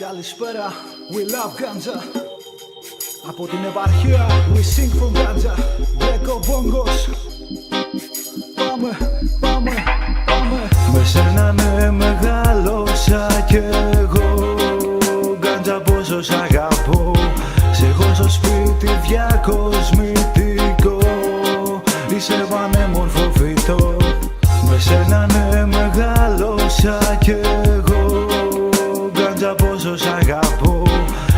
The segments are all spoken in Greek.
Καλησπέρα, we love ganja. Από την επαρχία, we sing from ganja. Μπλέκο μπόγκος. Πάμε, πάμε, πάμε. Με σένα ναι μεγάλωσα κι εγώ. Γκάντζα πόσο σ' αγαπώ. Σ' έχω στο σπίτι διακοσμητικό. Είσαι πανέμορφο φυτό. Με σένα ναι μεγάλωσα κι εγώ. Γκάντζα πόσο σ' αγαπώ.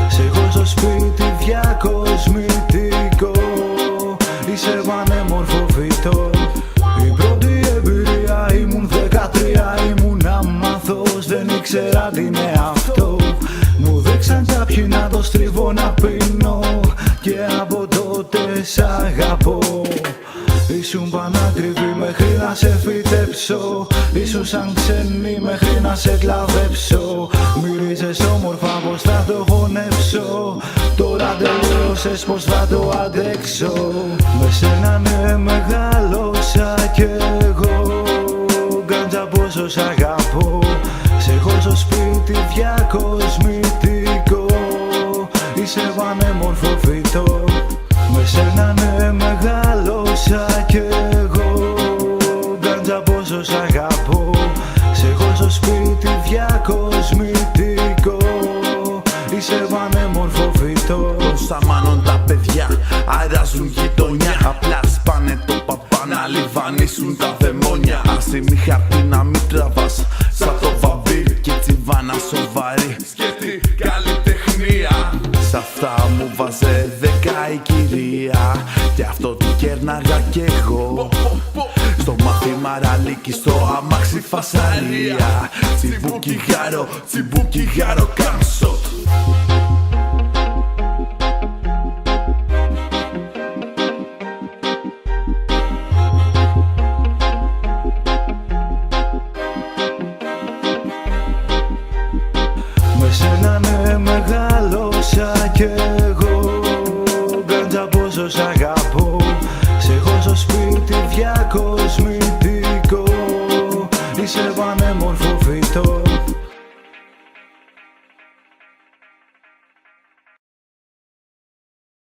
Σ' έχω στο σπίτι διακοσμητικό. Είσαι πανέμορφο φυτό. Η πρώτη εμπειρία ήμουν 13, ήμουν αμαθός, δεν ήξερα τι είναι αυτό. Μου δείξαν κάποιοι να το στρίβω να πίνω και από τότε σ' αγαπώ. Ήσουν πανάκριβη μέχρι να σε φυτέψω. Ήσουν σαν ξένη μέχρι να σε κλαβέψω. Μυρίζες όμορφα πως θα το χωνέψω. Τώρα τελείωσες πως θα το αντέξω. Με σένα ναι μεγάλωσα κι εγώ. Γκάντζα πόσο σ' αγαπώ. Σ' έχω στο σπίτι διακοσμητικό. Είσαι πανέμορφο φυτό. Με σένα ναι μεγάλωσα κι εγώ. Γκάντζα πόσο σ' αγαπώ. Σ' έχω στο σπίτι διακοσμητικό. Είσαι πανέμορφο φυτό. Σταμάνουν τα παιδιά, αράζουν γειτονιά. Απλά σπάνε το παπά να λιβανίσουν τα δαιμόνια. Άσε μη χαρτί να μην τραβάς σαν το βαμπύρ και τσιβάνα σοβαρή. Σκέφτη καλλιτεχνία. Σ' αυτά μου βάζε 10 η κυρία. Γι' αυτό την κέρναγα κι εγώ. Στο μάθημα ραλίκι, στο αμάξι φασαρία. Τσιμπούκι γάρο, κάμσο. Με σένα ναι μεγάλωσα κι εγώ. Γκάντζα πόσο σ' αγαπώ. Σ' έχω στο σπίτι διακοσμητικό.